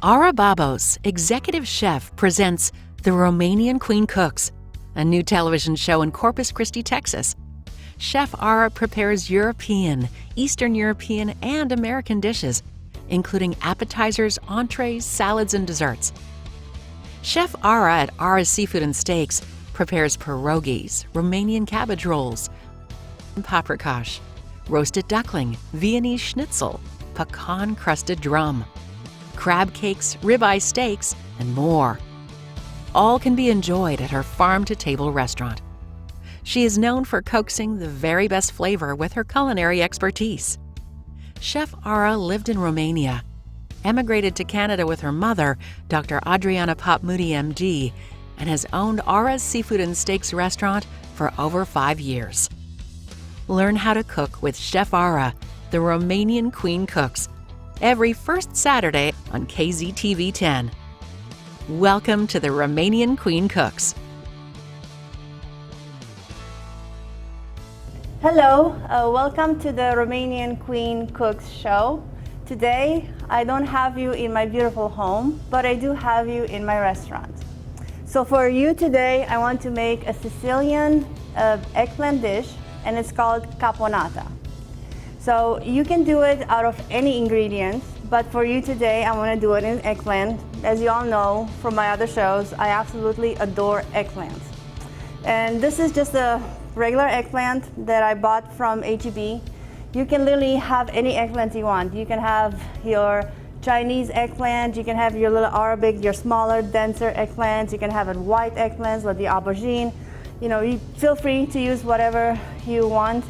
Ara Babos, executive chef, presents The Romanian Queen Cooks, a new television show in Corpus Christi, Texas. Chef Ara prepares European, Eastern European, and American dishes, including appetizers, entrees, salads, and desserts. Chef Ara at Ara's Seafood and Steaks prepares pierogies, Romanian cabbage rolls, paprikash, roasted duckling, Viennese schnitzel, pecan-crusted drum, crab cakes, ribeye steaks, and more. All can be enjoyed at her farm-to-table restaurant. She is known for coaxing the very best flavor with her culinary expertise. Chef Ara lived in Romania, emigrated to Canada with her mother, Dr. Adriana Popmoody, MD, and has owned Ara's Seafood and Steaks restaurant for over 5 years. Learn how to cook with Chef Ara, the Romanian Queen Cooks, every first Saturday on KZTV 10. Welcome to the Romanian Queen Cooks. Hello, welcome to the Romanian Queen Cooks show. Today, I don't have you in my beautiful home, but I do have you in my restaurant. So for you today, I want to make a Sicilian eggplant dish, and it's called caponata. So you can do it out of any ingredients, but for you today, I want to do it in eggplant. As you all know from my other shows, I absolutely adore eggplants. And this is just a regular eggplant that I bought from H-E-B. You can literally have any eggplant you want. You can have your Chinese eggplant, you can have your little Arabic, your smaller, denser eggplants, you can have white eggplants like the aubergine. You know, you feel free to use whatever you want.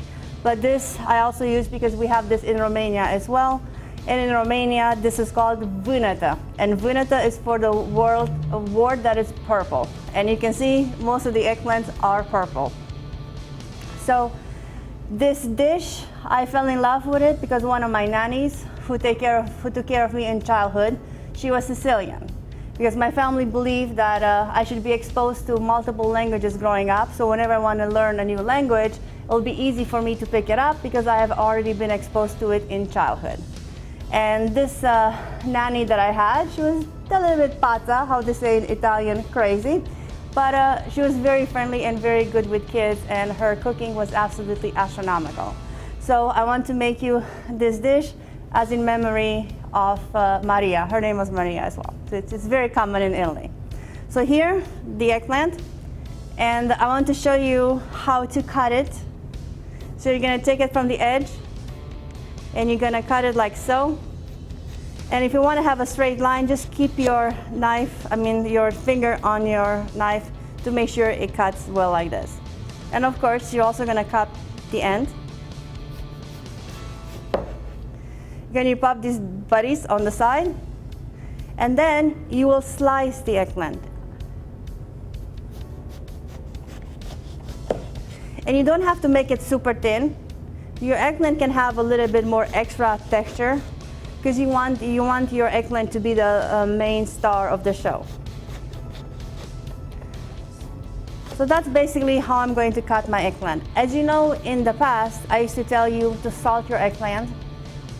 But this I also use because we have this in Romania as well. And in Romania, this is called vânătă. And vânătă is for the word that is purple. And you can see most of the eggplants are purple. So this dish, I fell in love with it because one of my nannies who took care of me in childhood, she was Sicilian. Because my family believed that I should be exposed to multiple languages growing up. So whenever I want to learn a new language, it'll be easy for me to pick it up because I have already been exposed to it in childhood. And this nanny that I had, she was a little bit pazza, how they say in Italian, crazy. But she was very friendly and very good with kids, and her cooking was absolutely astronomical. So I want to make you this dish as in memory of Maria. Her name was Maria as well. So it's very common in Italy. So here, the eggplant, and I want to show you how to cut it. So you're gonna take it from the edge, and you're gonna cut it like so. And if you want to have a straight line, just keep your your finger on your knife to make sure it cuts well like this. And of course, you're also gonna cut the end. You're gonna pop these buddies on the side, and then you will slice the eggplant. And you don't have to make it super thin. Your eggplant can have a little bit more extra texture because you want your eggplant to be the main star of the show. So that's basically how I'm going to cut my eggplant. As you know, in the past, I used to tell you to salt your eggplant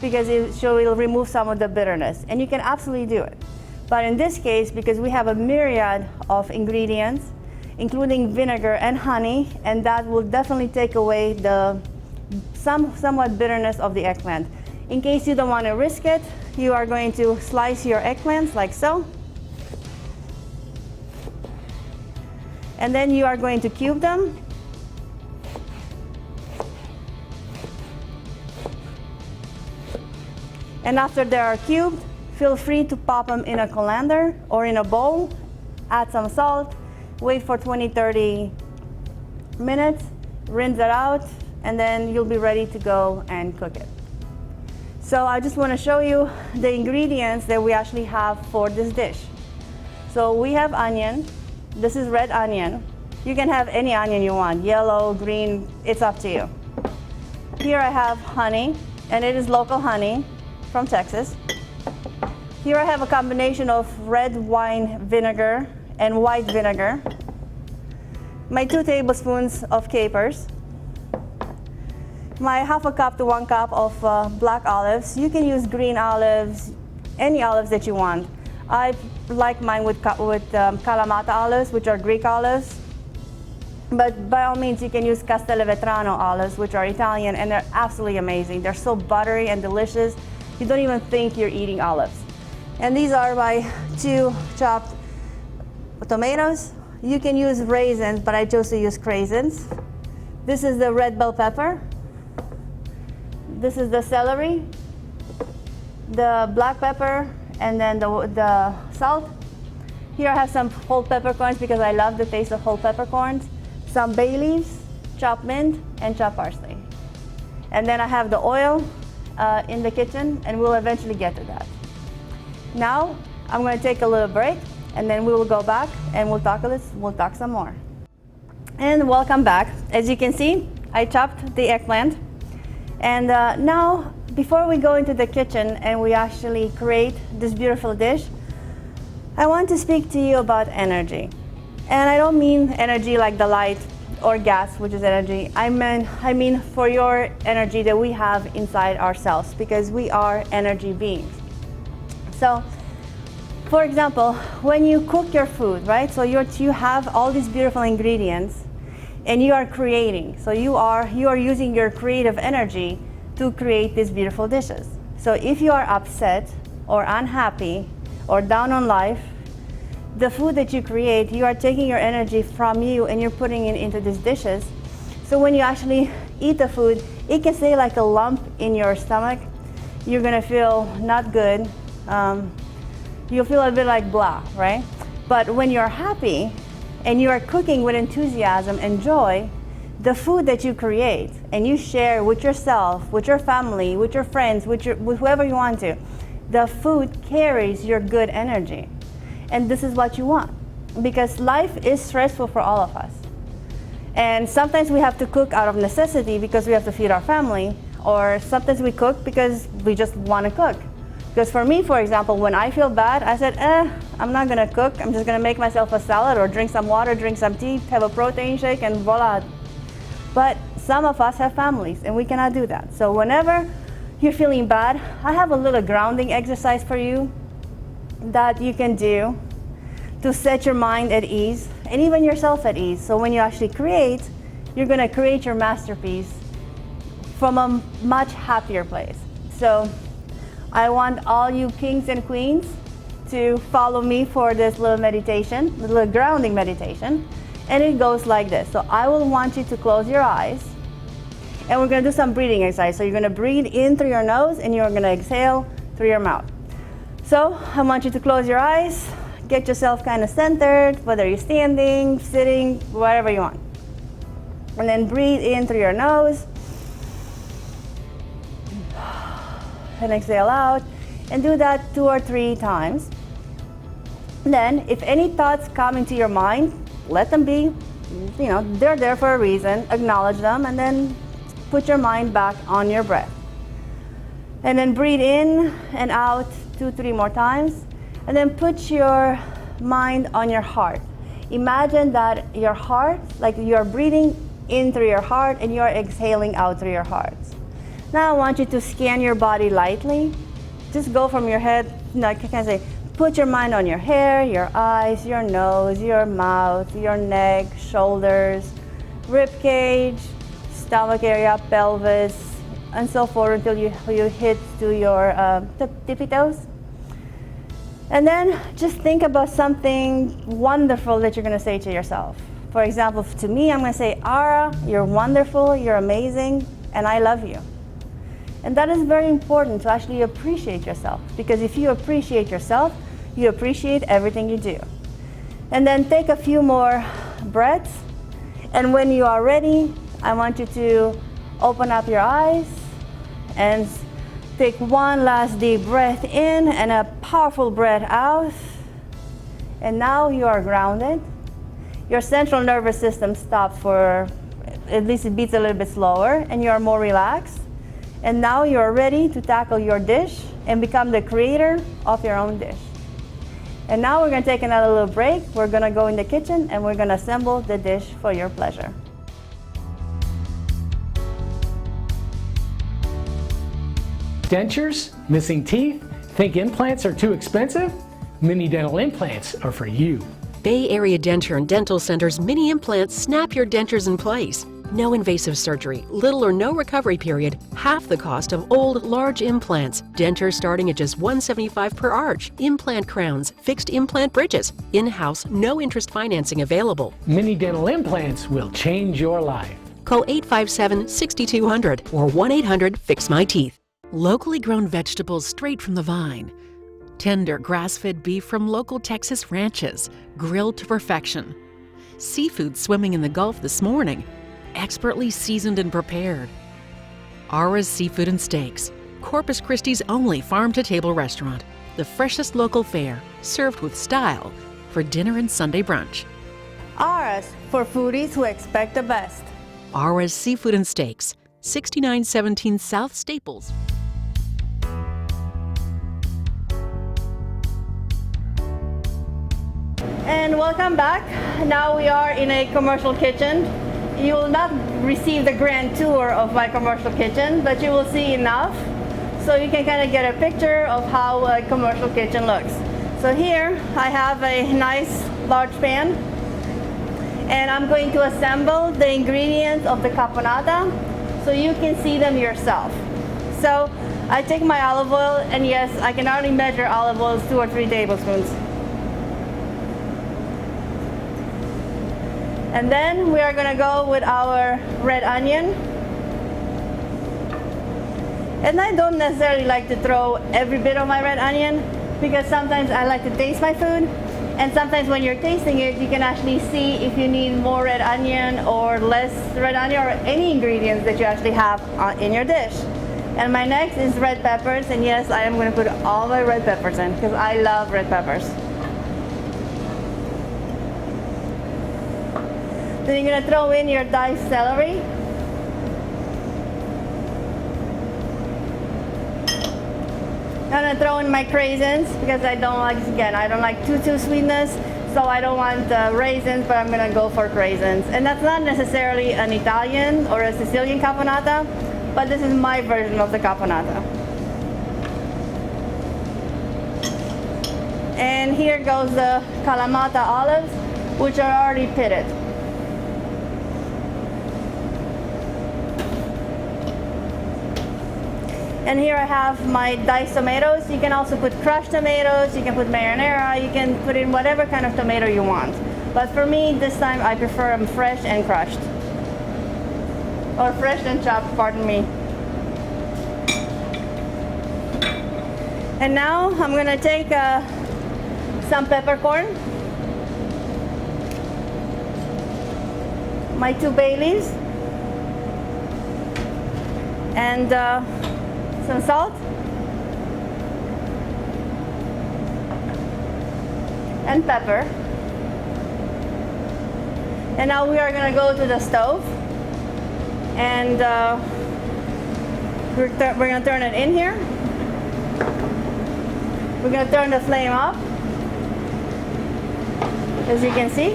because it'll remove some of the bitterness, and you can absolutely do it. But in this case, because we have a myriad of ingredients, including vinegar and honey, and that will definitely take away the somewhat bitterness of the eggplant. In case you don't want to risk it, you are going to slice your eggplants like so. And then you are going to cube them. And after they are cubed, feel free to pop them in a colander or in a bowl, add some salt, wait for 20-30 minutes, rinse it out, and then you'll be ready to go and cook it. So I just want to show you the ingredients that we actually have for this dish. So we have onion. This is red onion. You can have any onion you want, yellow, green, it's up to you. Here I have honey, and it is local honey from Texas. Here I have a combination of red wine vinegar and white vinegar. My 2 tablespoons of capers. My 1/2 cup to 1 cup of black olives. You can use green olives, any olives that you want. I like mine with Kalamata olives, which are Greek olives. But by all means, you can use Castelvetrano olives, which are Italian, and they're absolutely amazing. They're so buttery and delicious. You don't even think you're eating olives. And these are my 2 chopped tomatoes. You can use raisins, but I chose to use craisins. This is the red bell pepper. This is the celery, the black pepper, and then the salt. Here I have some whole peppercorns because I love the taste of whole peppercorns. Some bay leaves, chopped mint, and chopped parsley. And then I have the oil in the kitchen, and we'll eventually get to that. Now I'm going to take a little break, and then we will go back and we'll talk some more. And welcome back. As you can see, I chopped the eggplant. And now, before we go into the kitchen and we actually create this beautiful dish, I want to speak to you about energy. And I don't mean energy like the light or gas, which is energy. I mean for your energy that we have inside ourselves, because we are energy beings. So, for example, when you cook your food, right? So you have all these beautiful ingredients, and you are creating. So you are using your creative energy to create these beautiful dishes. So if you are upset or unhappy or down on life, the food that you create, you are taking your energy from you and you're putting it into these dishes. So when you actually eat the food, it can stay like a lump in your stomach. You're gonna feel not good. You'll feel a bit like blah, right? But when you're happy and you are cooking with enthusiasm and joy, the food that you create and you share with yourself, with your family, with your friends, with whoever you want to, the food carries your good energy. And this is what you want, because life is stressful for all of us. And sometimes we have to cook out of necessity because we have to feed our family, or sometimes we cook because we just want to cook. Because for me, for example, when I feel bad, I said, I'm not gonna cook. I'm just gonna make myself a salad or drink some water, drink some tea, have a protein shake, and voila. But some of us have families and we cannot do that. So whenever you're feeling bad, I have a little grounding exercise for you that you can do to set your mind at ease and even yourself at ease. So when you actually create, you're gonna create your masterpiece from a much happier place. So I want all you kings and queens to follow me for this little meditation, a little grounding meditation. And it goes like this. So I will want you to close your eyes, and we're gonna do some breathing exercise. So you're gonna breathe in through your nose and you're gonna exhale through your mouth. So I want you to close your eyes, get yourself kind of centered, whether you're standing, sitting, whatever you want. And then breathe in through your nose and exhale out, and do that 2 or 3 times. Then if any thoughts come into your mind, let them be. They're there for a reason. Acknowledge them, and then put your mind back on your breath. And then breathe in and out 2, 3 more times. And then put your mind on your heart. Imagine that your heart, like you're breathing in through your heart and you're exhaling out through your heart. Now I want you to scan your body lightly. Just go from your head, I can say, put your mind on your hair, your eyes, your nose, your mouth, your neck, shoulders, rib cage, stomach area, pelvis, and so forth until you hit to your tippy toes. And then just think about something wonderful that you're gonna say to yourself. For example, to me, I'm gonna say, Ara, you're wonderful, you're amazing, and I love you. And that is very important, to actually appreciate yourself, because if you appreciate yourself, you appreciate everything you do. And then take a few more breaths, and when you are ready, I want you to open up your eyes and take one last deep breath in and a powerful breath out. And now you are grounded. Your central nervous system stops for, at least it beats a little bit slower, and you are more relaxed. And now you are ready to tackle your dish and become the creator of your own dish. And now we're gonna take another little break. We're gonna go in the kitchen and we're gonna assemble the dish for your pleasure. Dentures? Missing teeth? Think implants are too expensive? Mini dental implants are for you. Bay Area Denture and Dental Center's mini implants snap your dentures in place. No invasive surgery, little or no recovery period, half the cost of old, large implants. Dentures starting at just $175 per arch. Implant crowns, fixed implant bridges. In-house, no interest financing available. Mini dental implants will change your life. Call 857-6200 or 1-800-FIX-MY-TEETH. Locally grown vegetables straight from the vine. Tender grass-fed beef from local Texas ranches, grilled to perfection. Seafood swimming in the Gulf this morning, expertly seasoned and prepared. Ara's Seafood and Steaks, Corpus Christi's only farm-to-table restaurant. The freshest local fare, served with style, for dinner and Sunday brunch. Ara's, for foodies who expect the best. Ara's Seafood and Steaks, 6917 South Staples. And welcome back. Now we are in a commercial kitchen. You will not receive the grand tour of my commercial kitchen, but you will see enough so you can kind of get a picture of how a commercial kitchen looks. So here I have a nice large pan, and I'm going to assemble the ingredients of the caponata so you can see them yourself. So I take my olive oil, and yes, I can already measure olive oil as 2 or 3 tablespoons. And then we are going to go with our red onion. And I don't necessarily like to throw every bit of my red onion because sometimes I like to taste my food. And sometimes when you're tasting it, you can actually see if you need more red onion or less red onion or any ingredients that you actually have in your dish. And my next is red peppers. And yes, I am going to put all my red peppers in because I love red peppers. Then you're going to throw in your diced celery. I'm going to throw in my craisins because I don't like, again, I don't like too sweetness, so I don't want raisins, but I'm going to go for craisins. And that's not necessarily an Italian or a Sicilian caponata, but this is my version of the caponata. And here goes the Kalamata olives, which are already pitted. And here I have my diced tomatoes. You can also put crushed tomatoes, you can put marinara, you can put in whatever kind of tomato you want. But for me, this time I prefer them fresh and crushed. Or fresh and chopped, pardon me. And now I'm gonna take some peppercorn, my 2 bay leaves, and some salt and pepper. And now we are going to go to the stove, and we're going to turn it in here. We're going to turn the flame up, as you can see.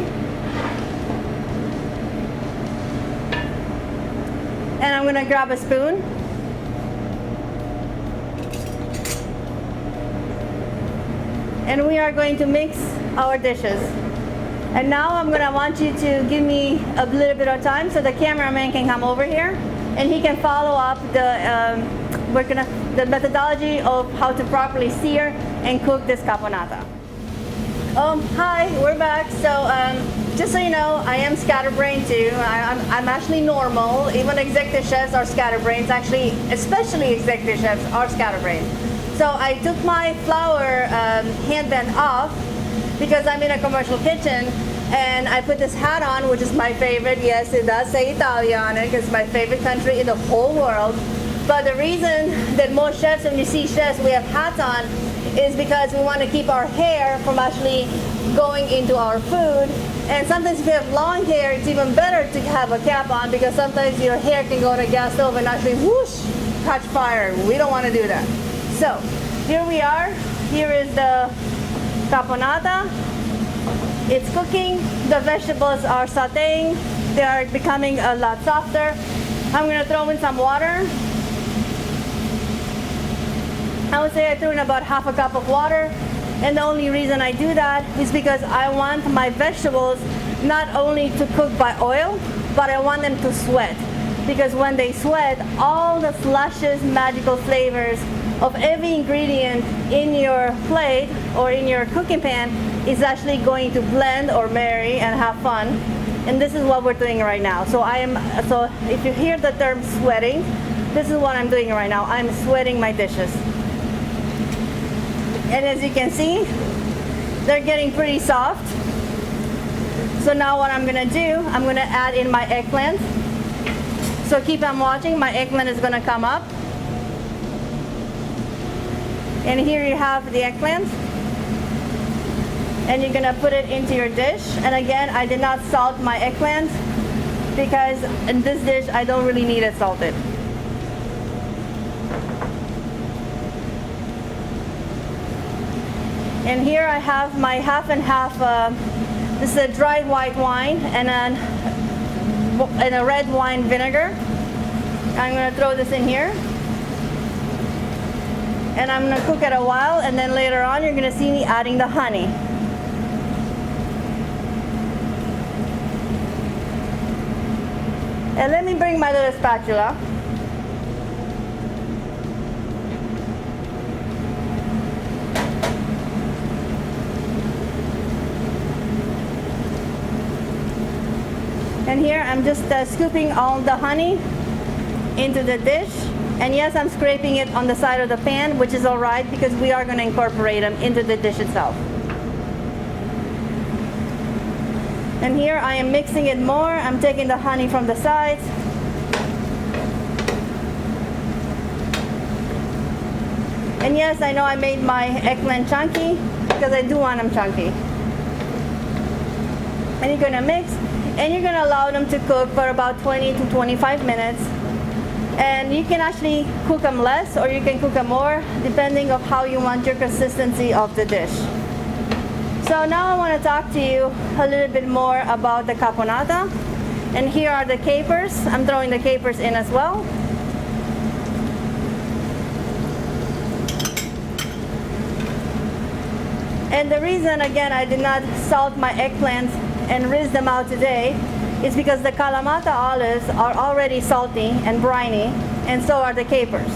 And I'm going to grab a spoon. And we are going to mix our dishes. And now I'm going to want you to give me a little bit of time so the cameraman can come over here and he can follow up the methodology of how to properly sear and cook this caponata. Hi, we're back. So just so you know, I am scatterbrained too. I'm actually normal. Even executive chefs are scatterbrained. Actually, especially executive chefs are scatterbrained. So I took my flour handband off because I'm in a commercial kitchen, and I put this hat on, which is my favorite. Yes, it does say Italia on it because it's my favorite country in the whole world. But the reason that most chefs, when you see chefs, we have hats on, is because we want to keep our hair from actually going into our food. And sometimes if you have long hair, it's even better to have a cap on because sometimes your hair can go on a gas stove and actually whoosh, catch fire. We don't want to do that. So here we are. Here is the caponata. It's cooking. The vegetables are sauteing. They are becoming a lot softer. I'm going to throw in some water. I would say I threw in about half a cup of water. And the only reason I do that is because I want my vegetables not only to cook by oil, but I want them to sweat. Because when they sweat, all the luscious, magical flavors of every ingredient in your plate or in your cooking pan is actually going to blend or marry and have fun. And this is what we're doing right now. So if you hear the term sweating, this is what I'm doing right now. I'm sweating my dishes. And as you can see, they're getting pretty soft. So now what I'm gonna do, I'm gonna add in my eggplant. So keep on watching, my eggplant is gonna come up. And here you have the eggplant. And you're gonna put it into your dish. And again, I did not salt my eggplant because in this dish, I don't really need it salted. And here I have my half and half, this is a dried white wine and a red wine vinegar. I'm gonna throw this in here. And I'm gonna cook it a while, and then later on you're gonna see me adding the honey. And let me bring my little spatula. And here I'm just scooping all the honey into the dish. And yes, I'm scraping it on the side of the pan, which is all right because we are going to incorporate them into the dish itself. And here I am mixing it more. I'm taking the honey from the sides. And yes, I know I made my eggplant chunky because I do want them chunky. And you're going to mix. And you're going to allow them to cook for about 20 to 25 minutes. And you can actually cook them less or you can cook them more depending on how you want your consistency of the dish. So now I want to talk to you a little bit more about the caponata. And here are the capers. I'm throwing the capers in as well. And the reason, again, I did not salt my eggplants and rinse them out today is because the Kalamata olives are already salty and briny, and so are the capers.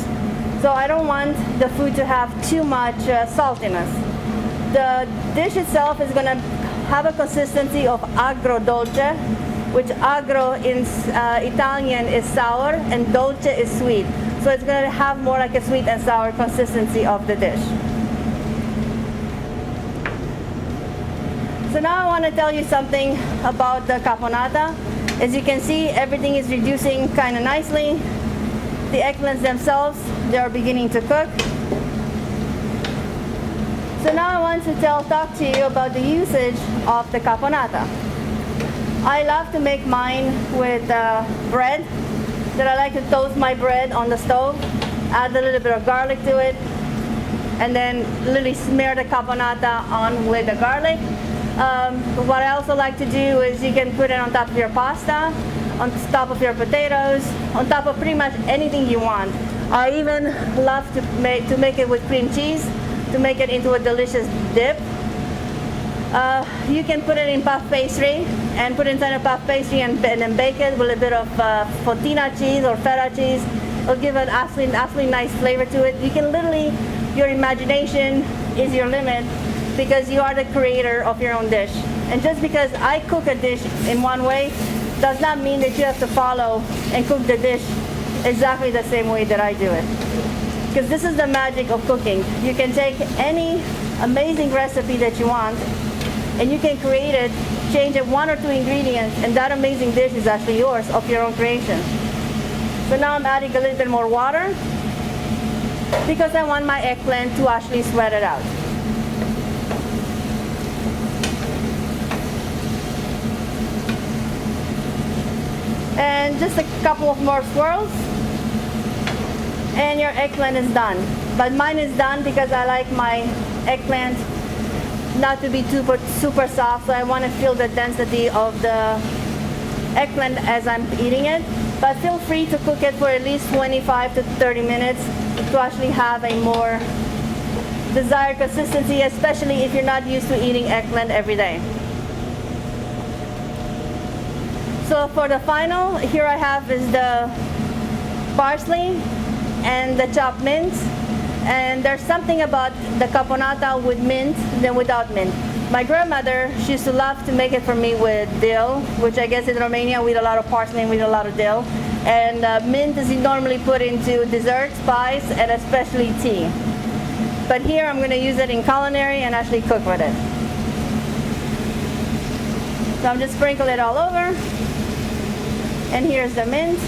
So I don't want the food to have too much saltiness. The dish itself is going to have a consistency of agrodolce, which agro in Italian is sour and dolce is sweet. So it's going to have more like a sweet and sour consistency of the dish. So now I want to tell you something about the caponata. As you can see, everything is reducing kind of nicely. The eggplants themselves, they are beginning to cook. So now I want to talk to you about the usage of the caponata. I love to make mine with bread. That I like to toast my bread on the stove, add a little bit of garlic to it, and then literally smear the caponata on with the garlic. What I also like to do is you can put it on top of your pasta, on top of your potatoes, on top of pretty much anything you want. I even love to make it with cream cheese, to make it into a delicious dip. You can put it in puff pastry and put it inside a puff pastry and then bake it with a bit of fontina cheese or feta cheese. It'll give an absolutely nice flavor to it. You can literally, your imagination is your limit, because you are the creator of your own dish. And just because I cook a dish in one way does not mean that you have to follow and cook the dish exactly the same way that I do it. Because this is the magic of cooking. You can take any amazing recipe that you want and you can create it, change it one or two ingredients, and that amazing dish is actually yours, of your own creation. So now I'm adding a little bit more water because I want my eggplant to actually sweat it out. And just a couple of more swirls and your eggplant is done. But mine is done because I like my eggplant not to be super soft, so I want to feel the density of the eggplant as I'm eating it. But feel free to cook it for at least 25 to 30 minutes to actually have a more desired consistency, especially if you're not used to eating eggplant every day. So for the final, here I have is the parsley and the chopped mint. And there's something about the caponata with mint than without mint. My grandmother, she used to love to make it for me with dill, which I guess in Romania we eat a lot of parsley and we eat a lot of dill. And mint is normally put into dessert, spice, and especially tea. But here I'm going to use it in culinary and actually cook with it. So I'm just sprinkle it all over. And here's the mint.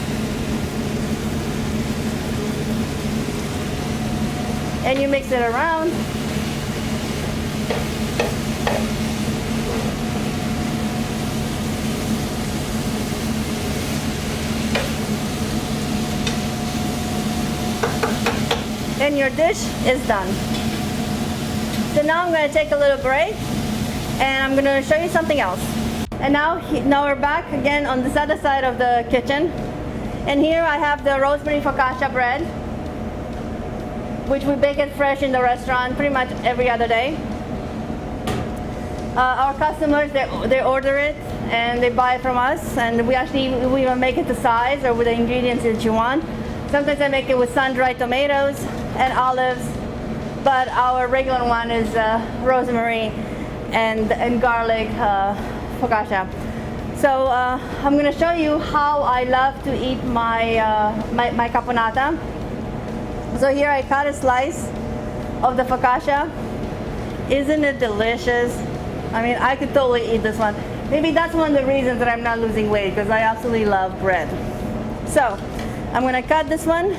And you mix it around. And your dish is done. So now I'm going to take a little break and I'm going to show you something else. And now we're back again on this other side of the kitchen. And here I have the rosemary focaccia bread, which we bake it fresh in the restaurant pretty much every other day. Our customers, they order it and they buy it from us, and we even make it to size or with the ingredients that you want. Sometimes I make it with sun-dried tomatoes and olives, but our regular one is rosemary and garlic focaccia. So I'm going to show you how I love to eat my caponata. So here I cut a slice of the focaccia. Isn't it delicious? I mean, I could totally eat this one. Maybe that's one of the reasons that I'm not losing weight, because I absolutely love bread. So I'm going to cut this one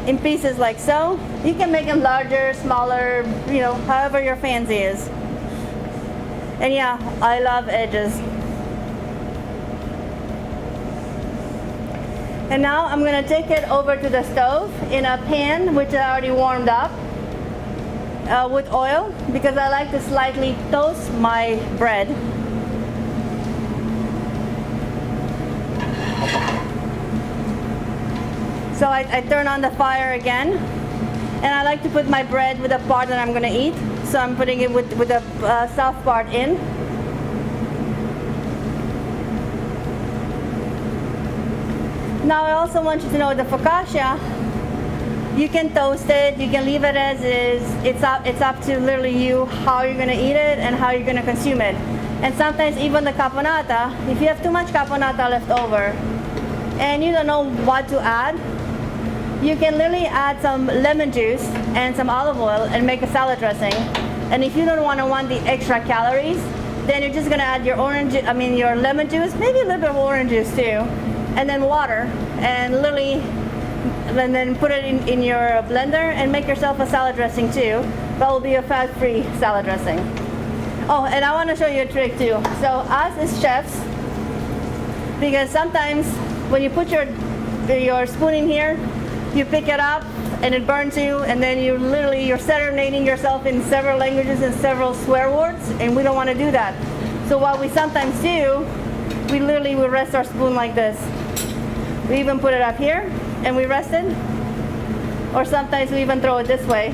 in pieces like so. You can make them larger, smaller, however your fancy is. And yeah, I love edges. And now I'm going to take it over to the stove in a pan which I already warmed up with oil, because I like to slightly toast my bread. So I turn on the fire again, and I like to put my bread with the part that I'm going to eat. So I'm putting it with the soft part in. Now I also want you to know the focaccia, you can toast it, you can leave it as is. It's up to literally you how you're going to eat it and how you're going to consume it. And sometimes even the caponata, if you have too much caponata left over and you don't know what to add, you can literally add some lemon juice and some olive oil and make a salad dressing. And if you don't want the extra calories, then you're just going to add your your lemon juice, maybe a little bit of orange juice too, and then water, and literally, and then put it in your blender and make yourself a salad dressing too. That will be a fat-free salad dressing. Oh, and I want to show you a trick too. So us as chefs, because sometimes when you put your spoon in here, you pick it up and it burns you, and then you're serenading yourself in several languages and several swear words, and we don't want to do that. So what we sometimes do, we literally will rest our spoon like this. We even put it up here and we rest it, or sometimes we even throw it this way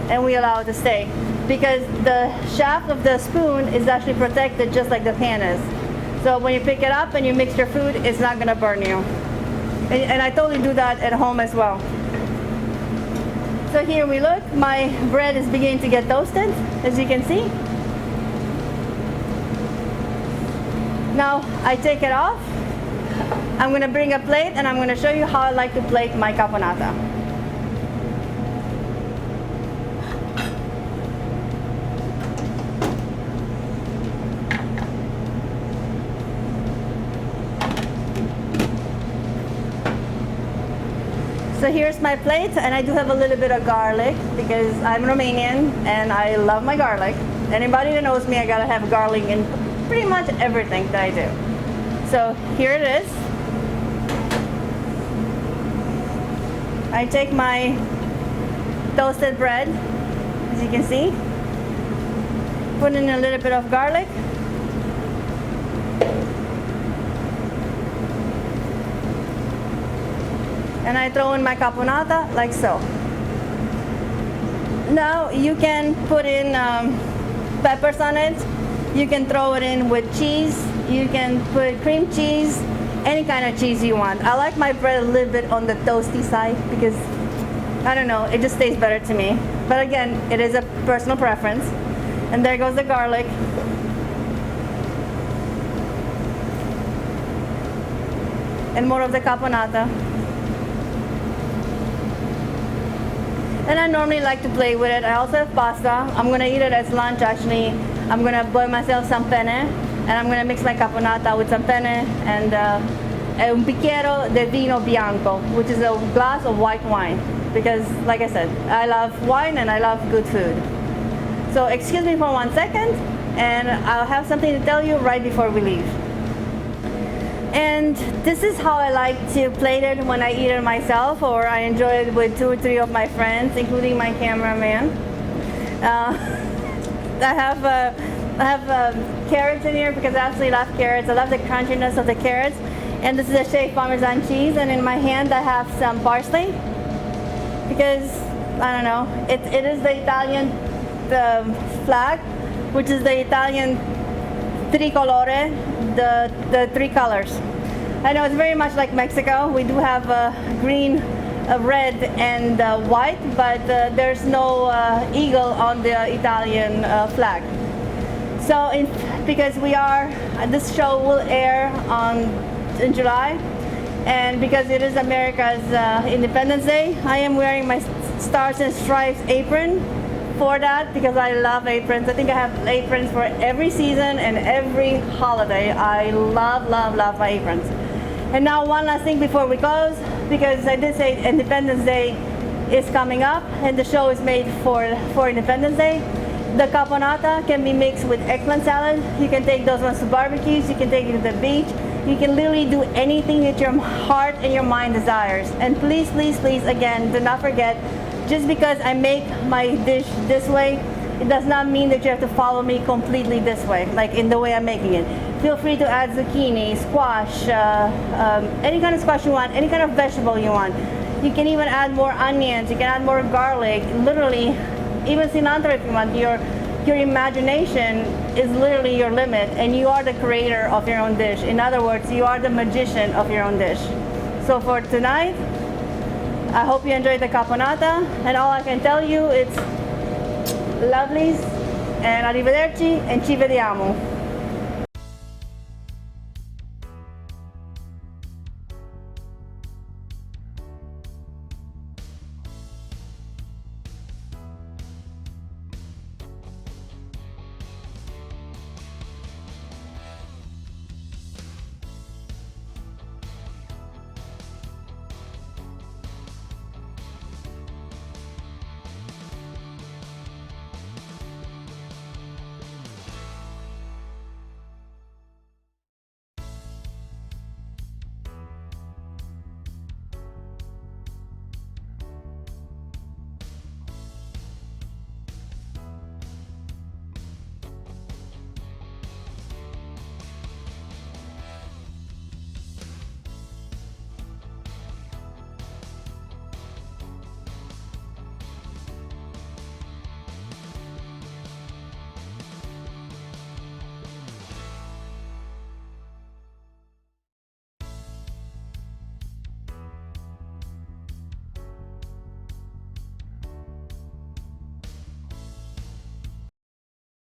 and we allow it to stay, because the shaft of the spoon is actually protected just like the pan is. So when you pick it up and you mix your food, it's not going to burn you. And I totally do that at home as well. So here we look, my bread is beginning to get toasted, as you can see. Now I take it off. I'm going to bring a plate and I'm going to show you how I like to plate my caponata. So here's my plate, and I do have a little bit of garlic because I'm Romanian and I love my garlic. Anybody that knows me, I gotta have garlic in pretty much everything that I do. So here it is. I take my toasted bread, as you can see, put in a little bit of garlic, and I throw in my caponata like so. now you can put in peppers on it. You can throw it in with cheese. You can put cream cheese, any kind of cheese you want. I like my bread a little bit on the toasty side because, I don't know, it just tastes better to me. But again, it is a personal preference. And there goes the garlic. And more of the caponata. And I normally like to play with it. I also have pasta. I'm gonna eat it as lunch actually. I'm gonna boil myself some penne, and I'm gonna mix my caponata with some penne and un bicchiere de vino bianco, which is a glass of white wine. Because, like I said, I love wine and I love good food. So excuse me for 1 second, and I'll have something to tell you right before we leave. And this is how I like to plate it when I eat it myself, or I enjoy it with 2 or 3 of my friends, including my cameraman. I have carrots in here because I absolutely love carrots. I love the crunchiness of the carrots. And this is a shaved Parmesan cheese, and in my hand I have some parsley because, I don't know, it is the Italian flag, which is the Italian tricolore, the 3 colors. I know it's very much like Mexico. We do have green, red, and white, but there's no eagle on the Italian flag. So, because this show will air in July, and because it is America's Independence Day, I am wearing my Stars and Stripes apron for that because I love aprons. I think I have aprons for every season and every holiday. I love, love, love my aprons. And now one last thing before we close, because I did say Independence Day is coming up and the show is made for Independence Day. The caponata can be mixed with eggplant salad. You can take those ones to barbecues. You can take it to the beach. You can literally do anything that your heart and your mind desires. And please, please, please, again, do not forget, just because I make my dish this way, it does not mean that you have to follow me completely this way, like in the way I'm making it. Feel free to add zucchini, squash, any kind of squash you want, any kind of vegetable you want. You can even add more onions, you can add more garlic, literally, even cilantro if you want. Your imagination is literally your limit, and you are the creator of your own dish. In other words, you are the magician of your own dish. So for tonight, I hope you enjoyed the caponata, and all I can tell you is lovelies, and arrivederci, and ci vediamo.